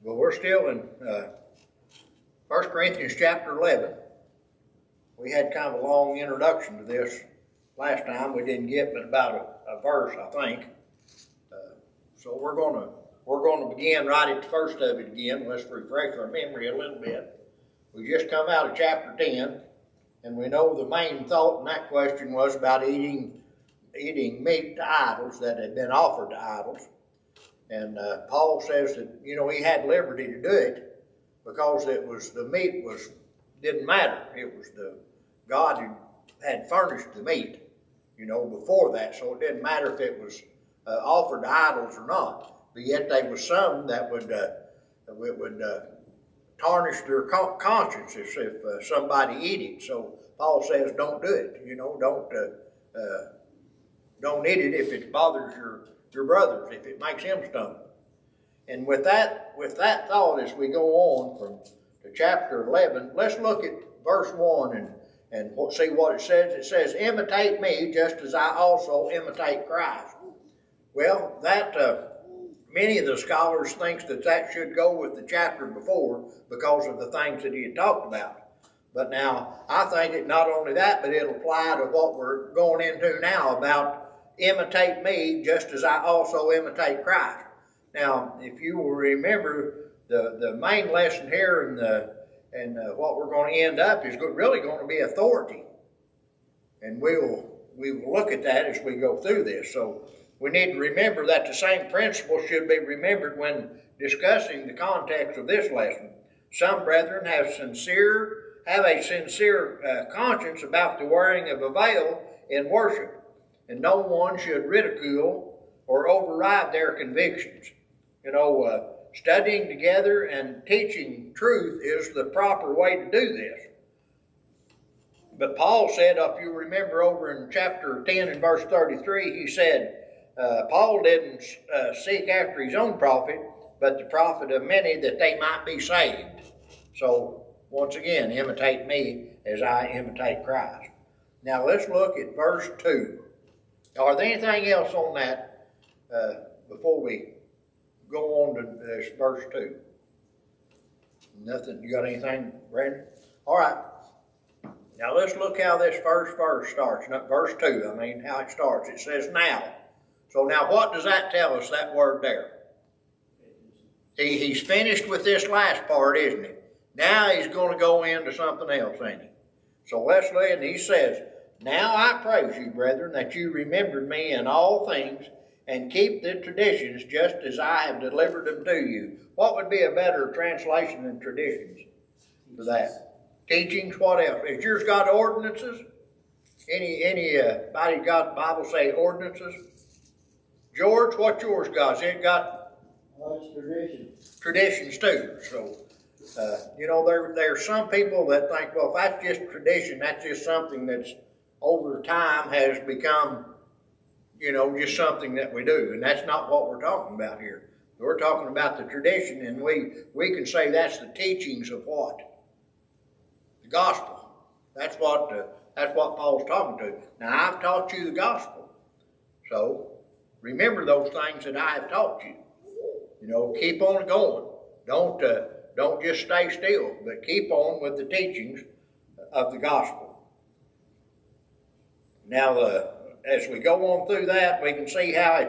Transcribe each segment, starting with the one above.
Well, we're still in 1 Corinthians chapter 11. We had kind of a long introduction to this last time. We didn't get but about a verse, I think. So we're going to begin right at the first of it again. Let's refresh our memory a little bit. We just come out of chapter 10, and we know the main thought in that question was about eating meat to idols that had been offered to idols. And Paul says that, he had liberty to do it because the meat didn't matter. It was God who had furnished the meat, before that. So it didn't matter if it was offered to idols or not. But yet there was some that would tarnish their consciences if somebody eat it. So Paul says, don't do it. Don't eat it if it bothers your brothers, if it makes him stumble. And with that thought, as we go on to chapter 11, let's look at verse 1 and see what it says. It says, imitate me just as I also imitate Christ. Well, that many of the scholars think that should go with the chapter before because of the things that he had talked about. But now, I think it not only that, but it'll apply to what we're going into now about imitate me just as I also imitate Christ. Now, if you will remember, the main lesson here and what we're going to end up is really going to be authority. And we will look at that as we go through this. So we need to remember that the same principle should be remembered when discussing the context of this lesson. Some brethren have a sincere conscience about the wearing of a veil in worship, and no one should ridicule or override their convictions. Studying together and teaching truth is the proper way to do this. But Paul said, if you remember over in chapter 10 and verse 33, he said, Paul didn't seek after his own profit, but the profit of many that they might be saved. So, once again, imitate me as I imitate Christ. Now, let's look at verse 2. Are there anything else on that before we go on to this verse 2? Nothing? You got anything, Brandon? All right. Now, let's look how this first verse starts. Not verse 2, how it starts. It says, now. So now what does that tell us, that word there? He's finished with this last part, isn't he? Now he's going to go into something else, ain't he? So let's look, and he says, now I praise you, brethren, that you remembered me in all things and keep the traditions just as I have delivered them to you. What would be a better translation than traditions for that? Teachings, what else? Has yours got ordinances? Anybody got the Bible say ordinances? George, what's yours got? Has it got traditions? Traditions too. So, there are some people that think, well, if that's just tradition, that's just something that's over time has become, just something that we do. And that's not what we're talking about here. We're talking about the tradition, and we can say that's the teachings of what? The gospel. That's what Paul's talking to. Now, I've taught you the gospel. So, remember those things that I have taught you. Keep on going. Don't just stay still, but keep on with the teachings of the gospel. Now, as we go on through that, we can see how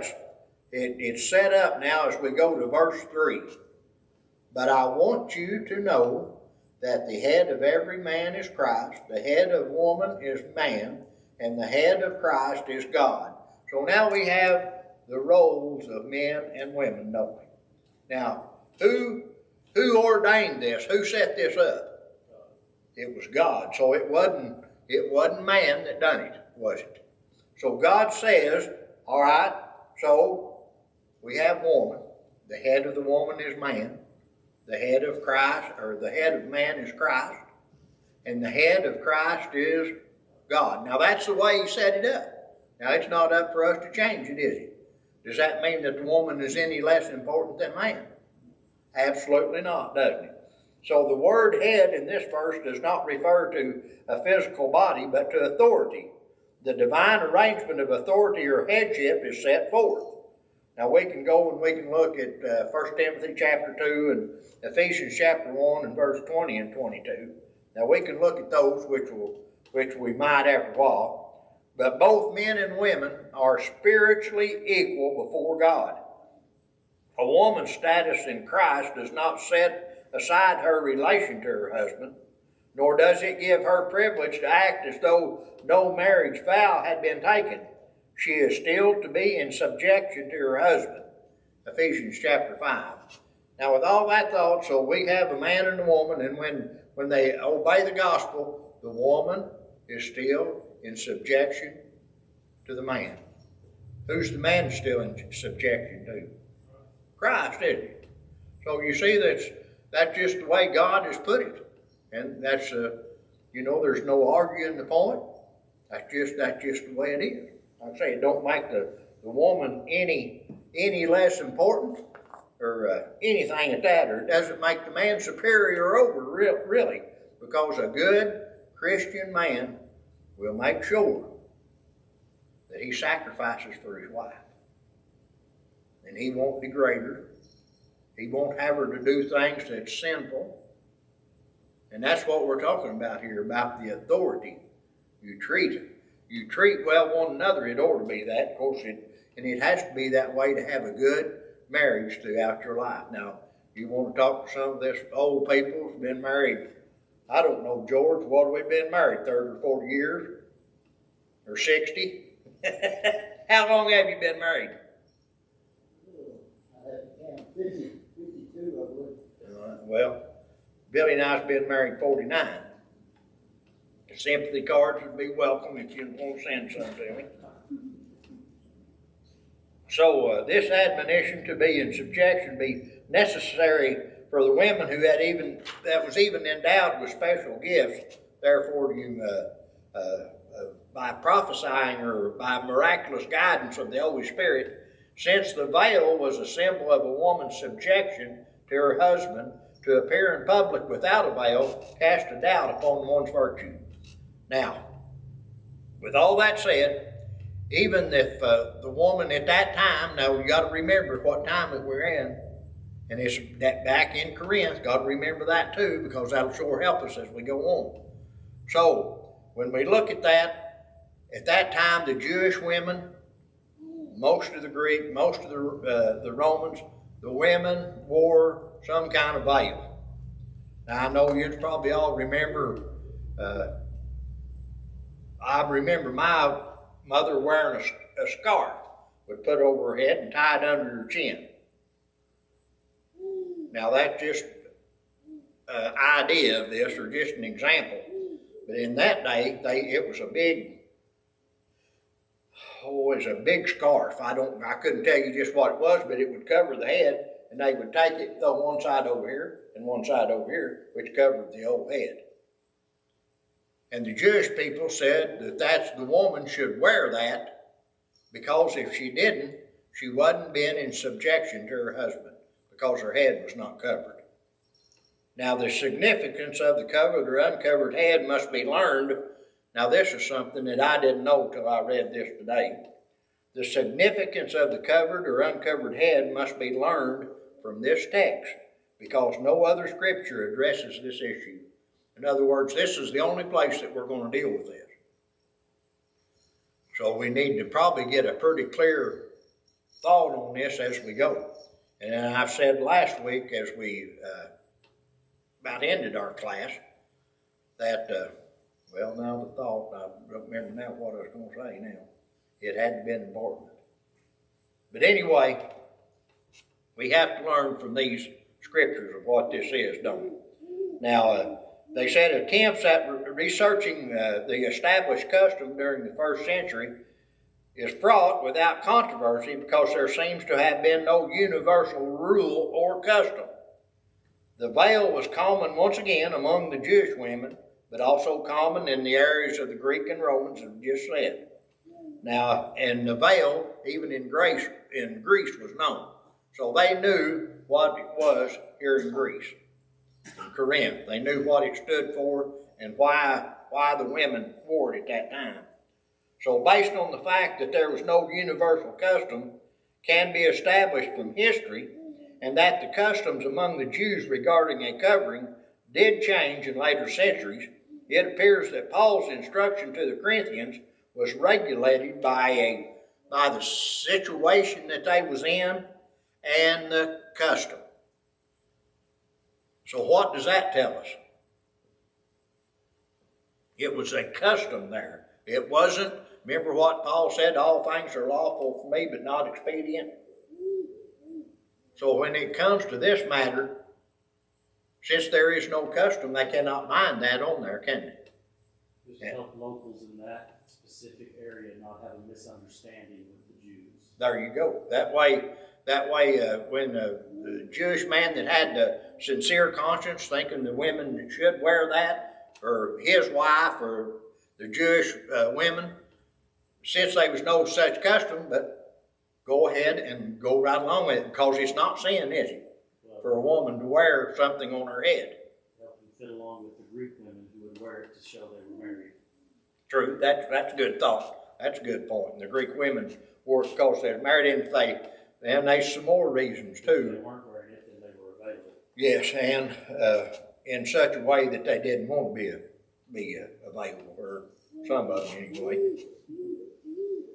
it's set up now as we go to verse 3. But I want you to know that the head of every man is Christ, the head of woman is man, and the head of Christ is God. So now we have the roles of men and women, don't we? Now, who ordained this? Who set this up? It was God. So it wasn't man that done it, was it? So God says, all right, so we have woman. The head of the woman is man. The head of Christ, or the head of man is Christ. And the head of Christ is God. Now that's the way he set it up. Now it's not up for us to change it, is it? Does that mean that the woman is any less important than man? Absolutely not, doesn't it? So the word head in this verse does not refer to a physical body, but to authority. The divine arrangement of authority or headship is set forth. Now we can go and we can look at 1 Timothy chapter 2 and Ephesians chapter 1 and verse 20 and 22. Now we can look at those which we might after a while. But both men and women are spiritually equal before God. A woman's status in Christ does not set aside her relation to her husband, nor does it give her privilege to act as though no marriage vow had been taken. She is still to be in subjection to her husband. Ephesians chapter 5. Now with all that thought, so we have a man and a woman, and when they obey the gospel, the woman is still in subjection to the man. Who's the man still in subjection to? Christ, isn't it? So you see, that's just the way God has put it. And that's, there's no arguing the point. That's just the way it is. Like I say, it don't make the woman any less important or anything at that, or it doesn't make the man superior over, really, because a good Christian man will make sure that he sacrifices for his wife. And he won't degrade her. He won't have her to do things that's sinful. And that's what we're talking about here, about the authority you treat well one another. It ought to be that, of course, and it has to be that way to have a good marriage throughout your life. Now, you want to talk to some of this old people who's been married, I don't know, George, what have we been married, 30 or 40 years? Or 60? How long have you been married? 52, I believe. Well, Billy and I have been married 49. The sympathy cards would be welcome if you want to send some to me. So this admonition to be in subjection be necessary for the women that was even endowed with special gifts. Therefore, by prophesying or by miraculous guidance of the Holy Spirit, since the veil was a symbol of a woman's subjection to her husband, to appear in public without a veil cast a doubt upon one's virtue. Now, with all that said, even if the woman at that time, now you got to remember what time that we're in, and it's that back in Corinth, got to remember that too, because that'll sure help us as we go on. So, when we look at that time, the Jewish women, most of the Greek, most of the Romans, the women wore some kind of veil. Now I know you probably all remember, I remember my mother wearing a scarf, would put over her head and tied under her chin. Now that's just an idea of this, or just an example. But in that day, it was a big scarf. I couldn't tell you just what it was, but it would cover the head, and they would take it and throw one side over here and one side over here, which covered the whole head. And the Jewish people said that the woman should wear that, because if she didn't, she wasn't being in subjection to her husband, because her head was not covered. Now the significance of the covered or uncovered head must be learned. Now this is something that I didn't know till I read this today. The significance of the covered or uncovered head must be learned from this text, because no other scripture addresses this issue. In other words, this is the only place that we're going to deal with this. So we need to probably get a pretty clear thought on this as we go. And I've said last week, as we about ended our class, that, now the thought, I don't remember now what I was going to say now. It hadn't been important. But anyway, we have to learn from these scriptures of what this is, don't we? Now, they said attempts at researching the established custom during the first century is fraught without controversy, because there seems to have been no universal rule or custom. The veil was common once again among the Jewish women, but also common in the areas of the Greek and Romans, as we just said. Now, and the veil, even in Greece, was known. So they knew what it was here in Greece, in Corinth. They knew what it stood for and why the women wore it at that time. So based on the fact that there was no universal custom, can be established from history, and that the customs among the Jews regarding a covering did change in later centuries, it appears that Paul's instruction to the Corinthians was regulated by the situation that they was in and the custom. So what does that tell us? It was a custom there. It wasn't, remember what Paul said, all things are lawful for me but not expedient? So when it comes to this matter, since there is no custom, they cannot bind that on there, can they? Just help locals in that specific area not have a misunderstanding with the Jews. There you go. That way, when the Jewish man that had the sincere conscience, thinking the women should wear that, or his wife, or the Jewish women, since there was no such custom, but go ahead and go right along with it, because it's not sin, is it? For a woman to wear something on her head. Help them fit along with the Greek women who would wear it to show they were married. True, that's a good thought. That's a good point. And the Greek women wore it because they were married in faith. And there's some more reasons too. If they weren't wearing it, then they were available. Yes, and in such a way that they didn't want to be available, or some of them anyway.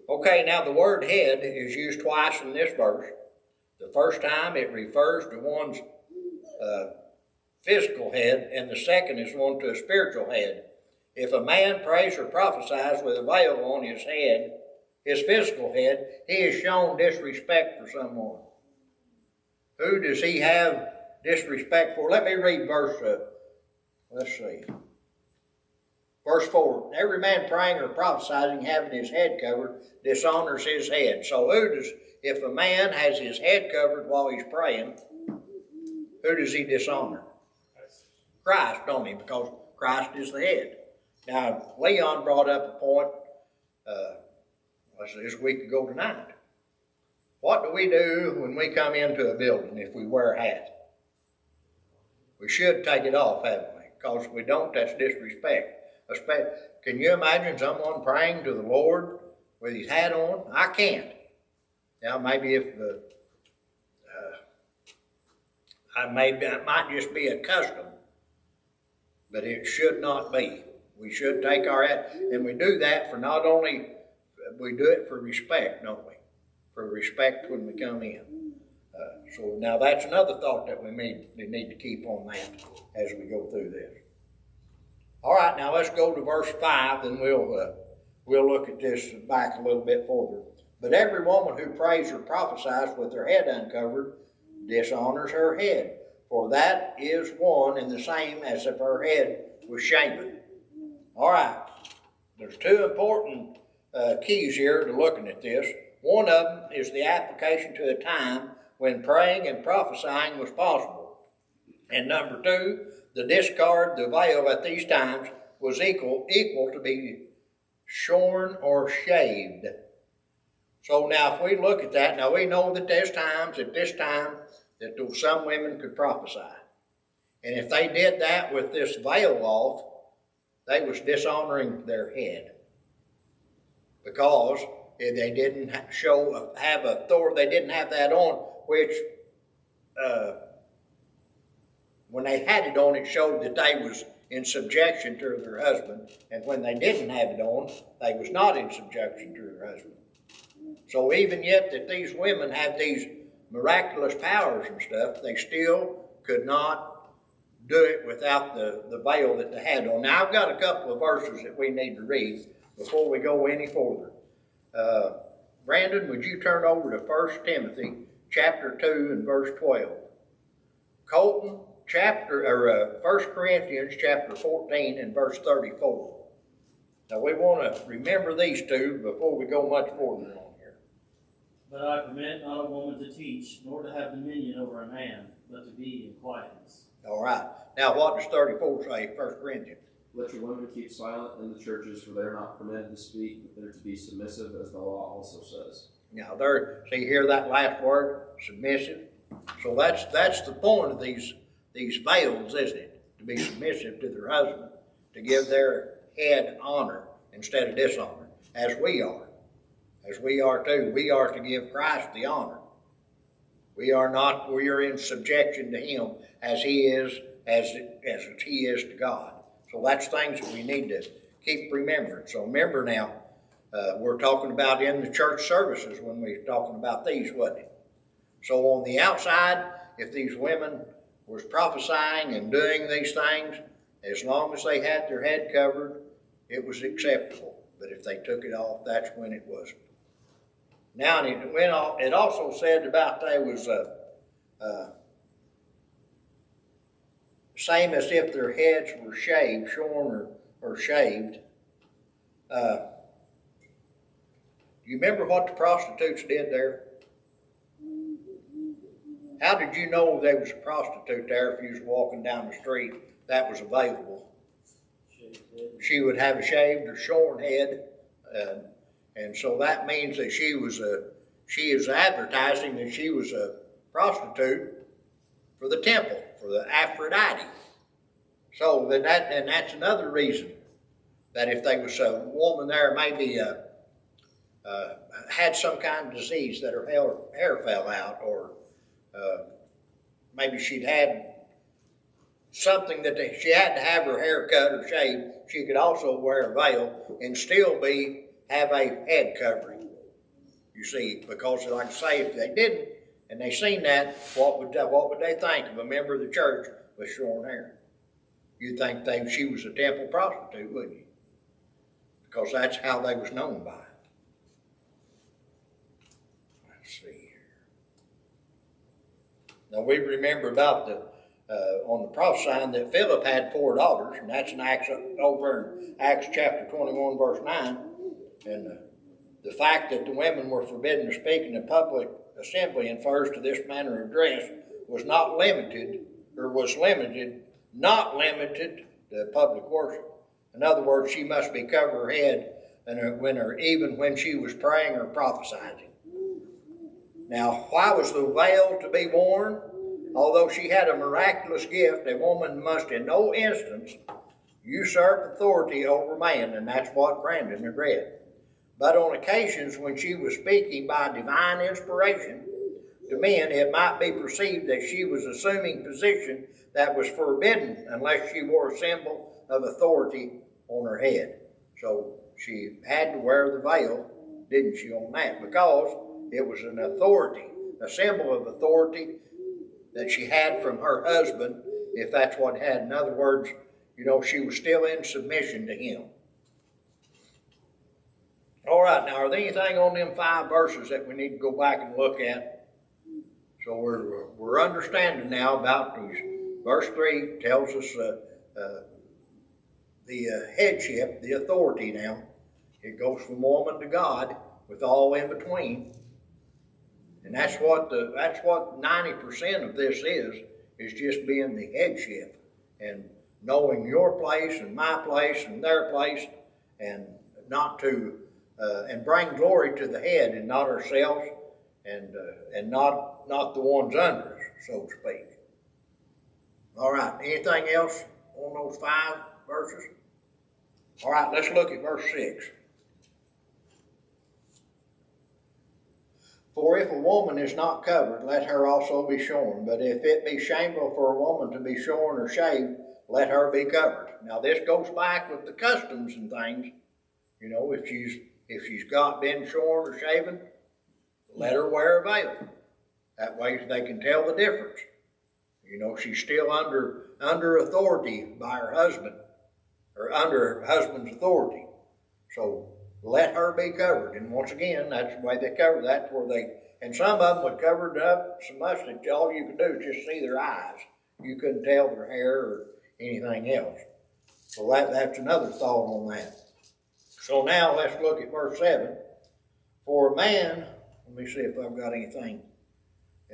Okay, now the word head is used twice in this verse. The first time it refers to one's physical head, and the second is one to a spiritual head. If a man prays or prophesies with a veil on his head, his physical head, he has shown disrespect for someone. Who does he have disrespect for? Let me read verse, verse 4. Every man praying or prophesying having his head covered dishonors his head. So if a man has his head covered while he's praying, who does he dishonor? Christ, don't he? Because Christ is the head. Now, Leon brought up a point this week ago tonight. What do we do when we come into a building if we wear a hat? We should take it off, haven't we? Because if we don't, that's disrespect. Can you imagine someone praying to the Lord with his hat on? I can't. Now, maybe if it might just be a custom, but it should not be. We should take our hat, and we do that for not only, we do it for respect, don't we? For respect when we come in. So now that's another thought that we need to keep on that as we go through this. All right, now let's go to verse 5, and we'll look at this back a little bit further. But every woman who prays or prophesies with her head uncovered dishonors her head, for that is one and the same as if her head was shaven. All right, there's two important keys here to looking at this. One of them is the application to a time when praying and prophesying was possible. And number two, the discard the veil at these times was equal to be shorn or shaved. So now if we look at that, now we know that there's times at this time that some women could prophesy. And if they did that with this veil off, they was dishonoring their head. Because if they didn't have authority, they didn't have that on, which when they had it on, it showed that they was in subjection to their husband. And when they didn't have it on, they was not in subjection to their husband. So even yet that these women had these miraculous powers and stuff, they still could not do it without the veil that they had on. Now I've got a couple of verses that we need to read before we go any further. Brandon, would you turn over to 1 Timothy chapter 2 and verse 12. Colton, 1 Corinthians chapter 14 and verse 34. Now we want to remember these two before we go much further on here. But I permit not a woman to teach, nor to have dominion over a man, but to be in quietness. All right. Now what does 34 say, 1 Corinthians? Let your women keep silent in the churches, for they are not permitted to speak, but they're to be submissive, as the law also says. Now see here that last word, submissive. So that's the point of these veils, isn't it? To be submissive to their husband, to give their head honor instead of dishonor, as we are. As we are too. We are to give Christ the honor. We are not, we are in subjection to him as he is, as he is to God. So that's things that we need to keep remembering. So remember now, we're talking about in the church services when we're talking about these, wasn't it? So on the outside, if these women was prophesying and doing these things, as long as they had their head covered, it was acceptable. But if they took it off, that's when it wasn't. Now, it also said about they was same as if their heads were shaved, shorn or shaved. Do you remember what the prostitutes did there? How did you know there was a prostitute there if you was walking down the street that was available? She would have a shaved or shorn head, and so that means that she is advertising that she was a prostitute for the temple, for the Aphrodite. So that's another reason that if there was a woman there, maybe had some kind of disease that her hair fell out, or maybe she'd had something that she had to have her hair cut or shaved, she could also wear a veil and still have a head covering. You see, because like I say, if they didn't and they seen that, what would they think of a member of the church with shorn hair? You'd think she was a temple prostitute, wouldn't you? Because that's how they was known by. Let's see here. Now we remember about on the prophesying that Philip had 4 daughters, and that's in over in Acts chapter 21, verse 9. And the fact that the women were forbidden to speak in the public assembly infers to this manner of dress was not limited to public worship. In other words, she must be cover her head even when she was praying or prophesying. Now, why was the veil to be worn? Although she had a miraculous gift, a woman must in no instance usurp authority over man, and that's what Brandon had read. But on occasions when she was speaking by divine inspiration to men, it might be perceived that she was assuming position that was forbidden unless she wore a symbol of authority on her head. So she had to wear the veil, didn't she, on that? Because it was an authority, a symbol of authority that she had from her husband, if that's what it had. In other words, she was still in submission to him. All right, now, are there anything on them 5 verses that we need to go back and look at? So we're understanding now about these. Verse 3 tells us the headship, the authority now. It goes from woman to God with all in between. And that's what 90% of this is just being the headship and knowing your place and my place and their place, and and bring glory to the head and not ourselves, and not the ones under us, so to speak. All right, anything else on those 5 verses? All right, let's look at verse 6. For if a woman is not covered, let her also be shorn. But if it be shameful for a woman to be shorn or shaved, let her be covered. Now this goes back with the customs and things. If she's been shorn or shaven, let her wear a veil. That way they can tell the difference. She's still under authority by her husband, or under her husband's authority. So let her be covered. And once again, that's the way they cover. That's where and some of them would cover it up so much that all you could do is just see their eyes. You couldn't tell their hair or anything else. So that's another thought on that. So now let's look at verse 7. For a man, let me see if I've got anything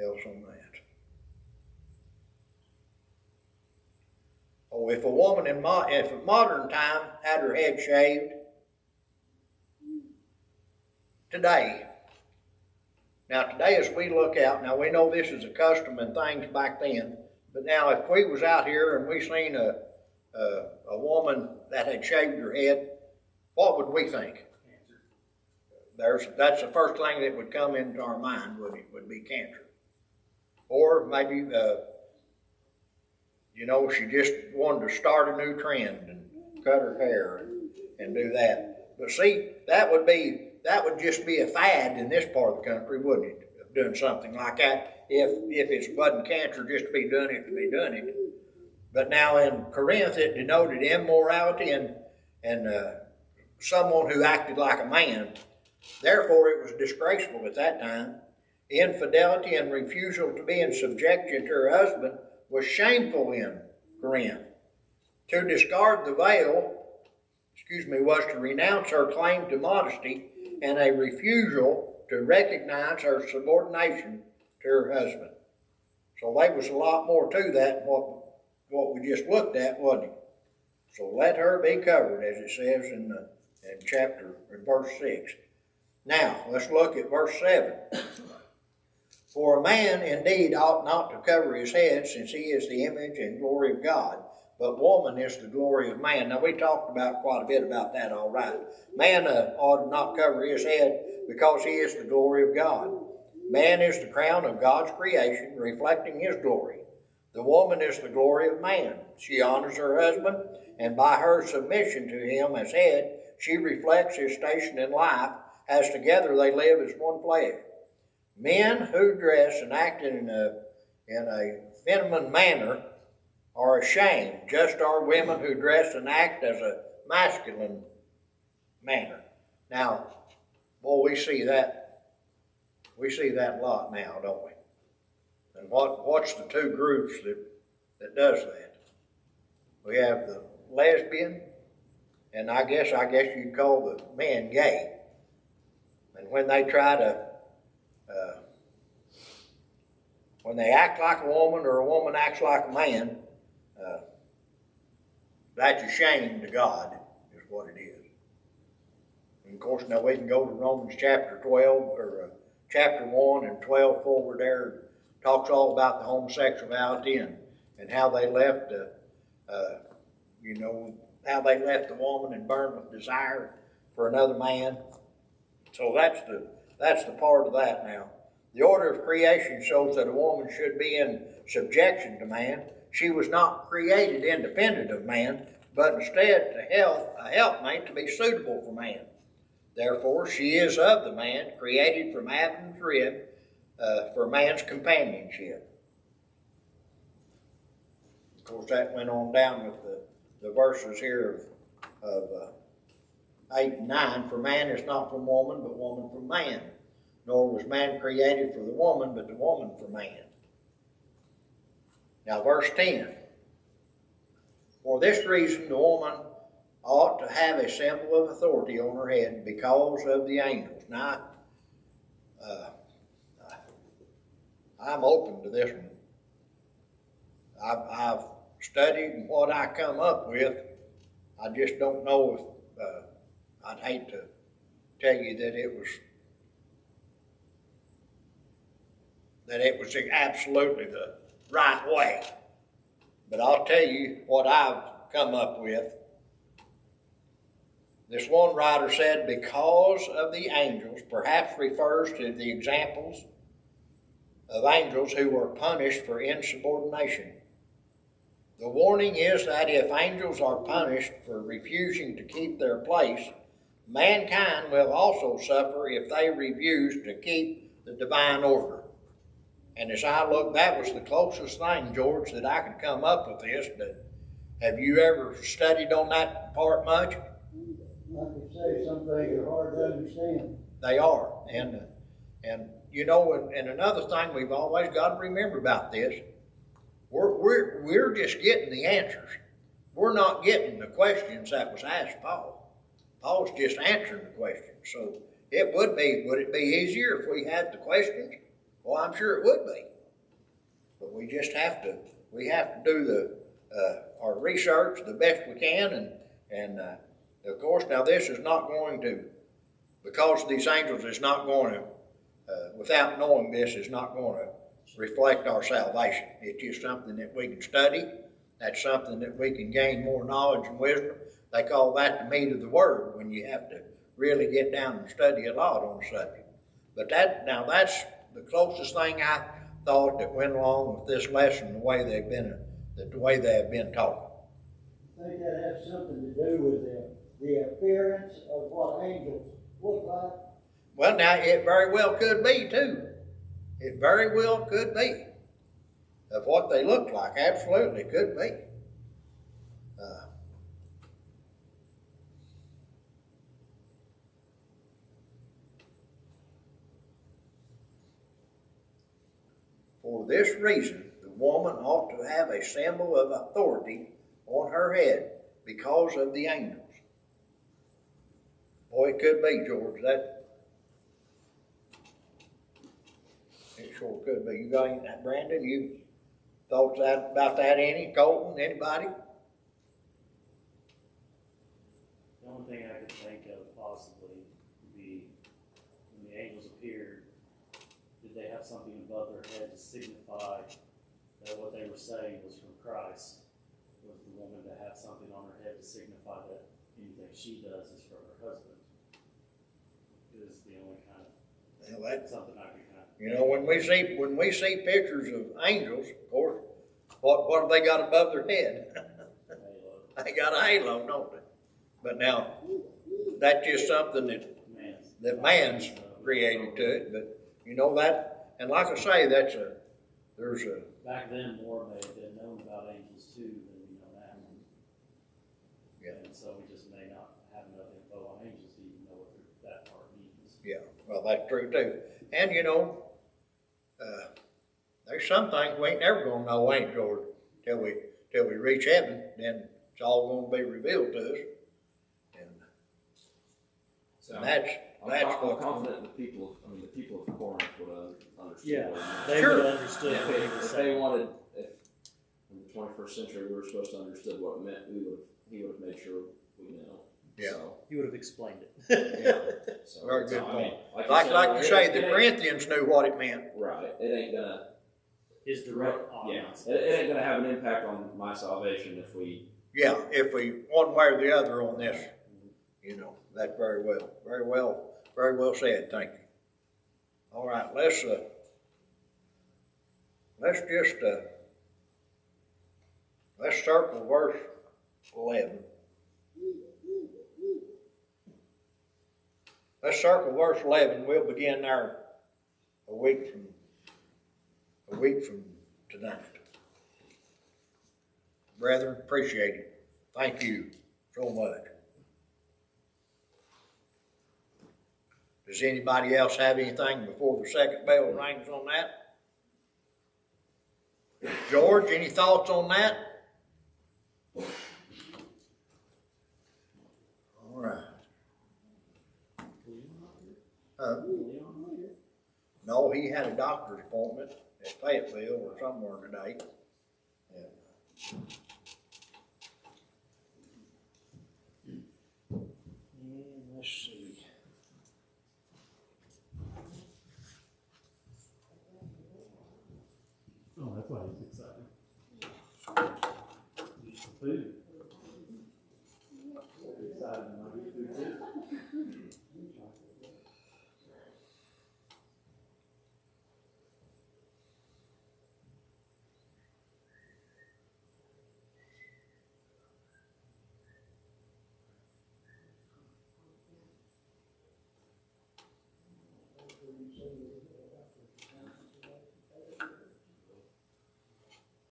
else on that. Oh, if a woman if a modern time had her head shaved, today, as we look out, now we know this is a custom and things back then, but now if we was out here and we seen a woman that had shaved her head, what would we think? That's the first thing that would come into our mind, would be cancer. or maybe, she just wanted to start a new trend and cut her hair and do that. But see, that would just be a fad in this part of the country, wouldn't it? Of doing something like that, if it wasn't cancer just to be doing it. But now in Corinth, it denoted immorality and someone who acted like a man. Therefore, it was disgraceful at that time. Infidelity and refusal to be in subjection to her husband was shameful in Corinth. To discard the veil, was to renounce her claim to modesty and a refusal to recognize her subordination to her husband. So there was a lot more to that than what we just looked at, wasn't it? So let her be covered, as it says in verse 6. Now, let's look at verse 7. For a man indeed ought not to cover his head, since he is the image and glory of God, but woman is the glory of man. Now, we talked about quite a bit about that, all right. Man ought not cover his head because he is the glory of God. Man is the crown of God's creation, reflecting his glory. The woman is the glory of man. She honors her husband, and by her submission to him as head, she reflects his station in life, as together they live as one flesh. Men who dress and act in a feminine manner are ashamed, just are women who dress and act as a masculine manner. Now, boy, we see that a lot now, don't we? And what's the two groups that does that? We have the lesbian, and I guess you'd call the men gay. And when they try to, when they act like a woman or a woman acts like a man, that's a shame to God, is what it is. And of course, now we can go to Romans chapter 12, or chapter 1 and 12 forward there. Talks all about the homosexuality and how they left, how they left the woman and burned with desire for another man. So that's the part of that now. The order of creation shows that a woman should be in subjection to man. She was not created independent of man, but instead a helpmate to be suitable for man. Therefore, she is of the man, created from Adam's rib, for man's companionship. Of course, that went on down with the verses here of 8 and 9. For man is not from woman, but woman from man. Nor was man created for the woman, but the woman for man. Now, verse 10. For this reason, the woman ought to have a symbol of authority on her head because of the angels. Now, I'm open to this one. I've studied, and what I come up with, I just don't know if I'd hate to tell you that it was absolutely the right way. But I'll tell you what I've come up with. This one writer said, because of the angels, perhaps refers to the examples of angels who were punished for insubordination. The warning is that if angels are punished for refusing to keep their place, mankind will also suffer if they refuse to keep the divine order. And as I look, that was the closest thing, George, that I could come up with this. But have you ever studied on that part much? I could say some things are hard to understand. They are. And another thing we've always got to remember about this, we're just getting the answers. We're not getting the questions that was asked Paul. Paul's just answering the questions. So would it be easier if we had the questions? Well, I'm sure it would be. But we just have to do our research the best we can, and of course, now this is not going to, because of these angels, is not going to, without knowing this, is not going to reflect our salvation. It's just something that we can study. That's something that we can gain more knowledge and wisdom. They call that the meat of the word, when you have to really get down and study a lot on the subject. But that's the closest thing I thought that went along with this lesson the way they have been taught. I think that has something to do with the appearance of what angels look like. Well, now, it very well could be, too. It very well could be. Of what they look like, absolutely could be. For this reason, the woman ought to have a symbol of authority on her head because of the angels. Boy, it could be, George. It sure could be. You got any, Brandon? You thoughts about that? Any? Colton? Anybody? The only thing I could think of possibly would be when the angels appeared, did they have something above their head to signify that what they were saying was from Christ? Was the woman to have something on her head to signify that anything she does is for her husband? It is the only kind of something I could kind of. You know, when we see pictures of angels, of course, what have they got above their head? They got a halo, don't they? But now, that's just something that man's created to it. But you know that, and like I say, there's a. Back then, more may have been known about angels too than we know now. Yeah. And so we just may not have enough info on angels to even know what that part means. Yeah, well, that's true too. And you know, there's some things we ain't never gonna know, ain't George, till we reach heaven. Then it's all gonna be revealed to us. And that's I'm what. confident the people of Corinth would understand. Yeah, what it meant. they Sure. would have understood If, what he if, was if they saying. wanted, if in the 21st century we were supposed to understood what it meant, he would have made sure we know. Yeah. So, He would have explained it. yeah. So, Very good I point. mean, Like you say, it the ain't- Corinthians knew what it meant. Right. It ain't gonna. His direct Yeah. audience. It ain't gonna have an impact on my salvation if we. Yeah, if we one way or the other on this, you know, that's very well said. Thank you. All right, let's just let's circle verse 11. Let's circle verse 11. We'll begin there a week from tonight. Brethren, appreciate it. Thank you so much. Does anybody else have anything before the second bell rings on that? George, any thoughts on that? All right. No, he had a doctor's appointment at Fayetteville or somewhere today. And let's see. Oh, that's why he's excited. Food.